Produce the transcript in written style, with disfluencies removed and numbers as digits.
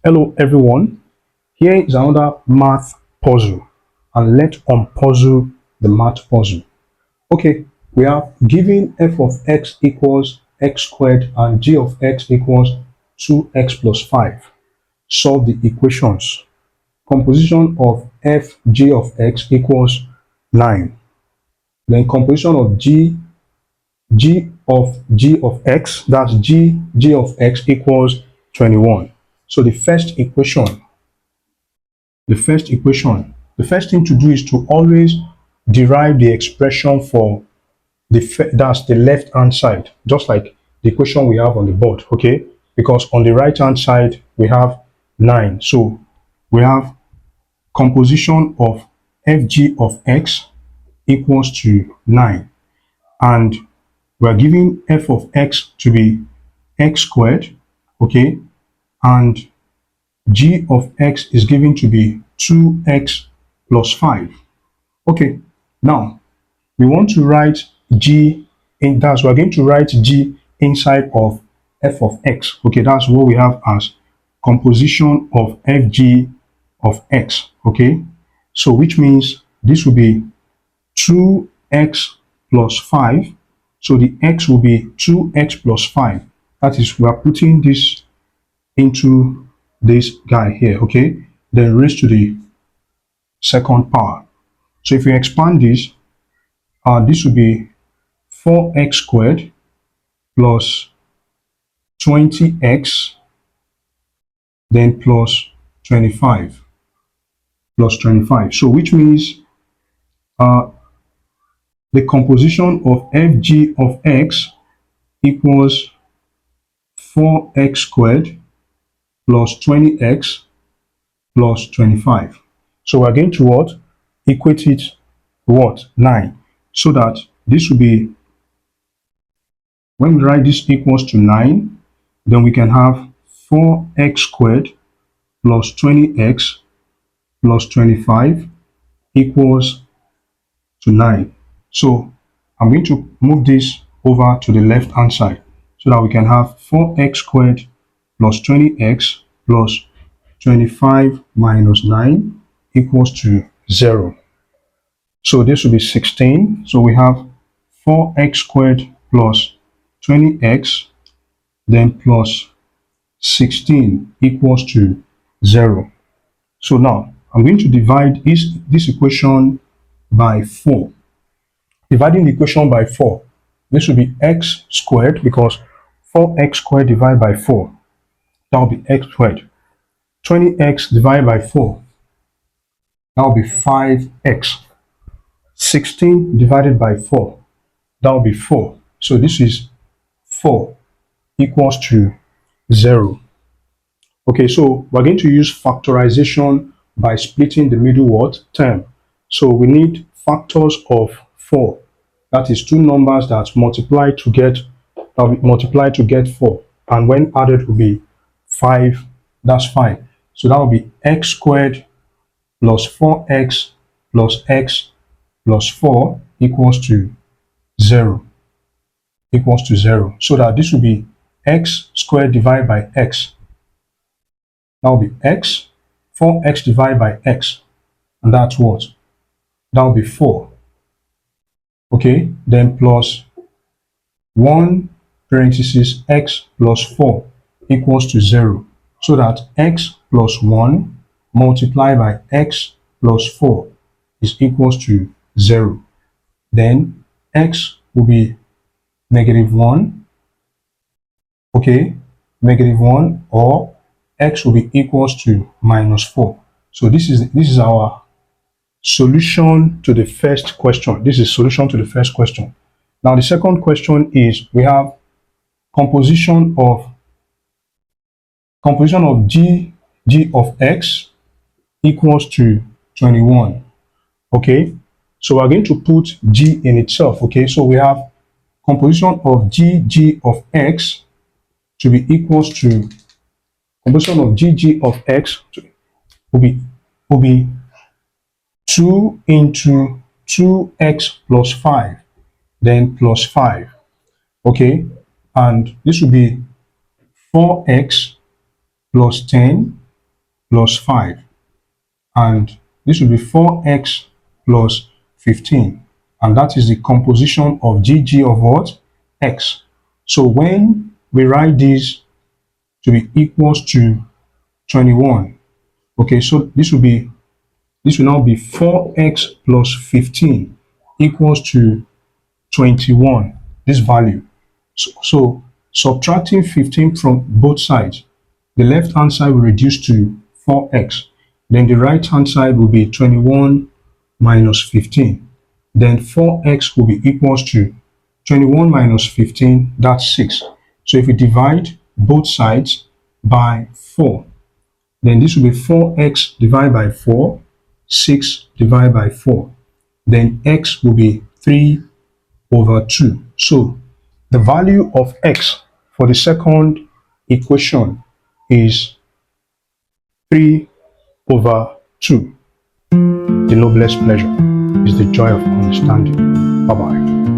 Hello everyone, here is another math puzzle and let's unpuzzle the math puzzle. Okay, we are given f of x equals x squared and g of x equals 2x plus 5. Solve the equations. Composition of f g of x equals 9. Then composition of g of x, that's g of x equals 21. So the first thing to do is to always derive the expression for that's the left hand side, just like the equation we have on the board, okay? Because on the right hand side we have 9. So we have composition of fg of x equals to 9, and we are giving f of x to be x squared, okay? And g of x is given to be 2x plus 5. Okay, now we want to write g in that, so we're going to write g inside of f of x. Okay, that's what we have as composition of fg of x. Okay, so which means this will be 2x plus 5. So the x will be 2x plus 5. That is, we are putting this into this guy here. Okay, then raised to the second power. So if you expand this will be 4x squared plus 20x, then plus 25, plus 25. So which means uh, the composition of fg of x equals 4x squared plus 20x plus 25. So we're going to what? Equate it to what? 9. So that this will be, when we write this equals to 9, then we can have 4x squared plus 20x plus 25 equals to 9. So I'm going to move this over to the left hand side so that we can have 4x squared plus 20x plus 25 minus 9 equals to 0. So this will be 16. So we have 4x squared plus 20x then plus 16 equals to 0. So now I'm going to divide this equation by 4. Dividing the equation by 4, this will be x squared, because 4x squared divided by 4, that will be x squared. 20x divided by 4, that will be 5x. 16 divided by 4, that will be 4. So this is 4 equals to 0. Okay, so we're going to use factorization by splitting the middle what? Term. So we need factors of 4. That is two numbers that multiply to get 4. And when added will be 5. That's 5. So that will be x squared plus 4x plus x plus 4 equals to 0. Equals to 0. So that this will be x squared divided by x. That will be x, 4x divided by x, and that's what? That will be 4. Okay, then plus 1 parenthesis x plus 4 equals to 0. So that x plus 1 multiplied by x plus 4 is equals to 0. Then x will be negative 1. Okay, negative 1, or x will be equals to minus 4. So this is our solution to the first question. This is solution to the first question. Now the second question is, we have composition of g of x equals to 21. Okay, so we're going to put g in itself. Okay, so we have composition of g of x to be equals to composition of g of x will be 2 into 2x plus 5, then plus 5. Okay, and this will be 4x plus 10 plus 5. And this will be 4x plus 15. And that is the composition of GG of what? X. So when we write this to be equals to 21, okay, so this will now be 4x plus 15 equals to 21, this value. So subtracting 15 from both sides, the left hand side will reduce to 4x. Then the right hand side will be 21 minus 15. Then 4x will be equals to 21 minus 15, that's 6. So if we divide both sides by 4, then this will be 4x divided by 4, 6 divided by 4. Then x will be 3 over 2. So the value of x for the second equation is 3 over 2. The noblest pleasure is the joy of understanding. Bye-bye.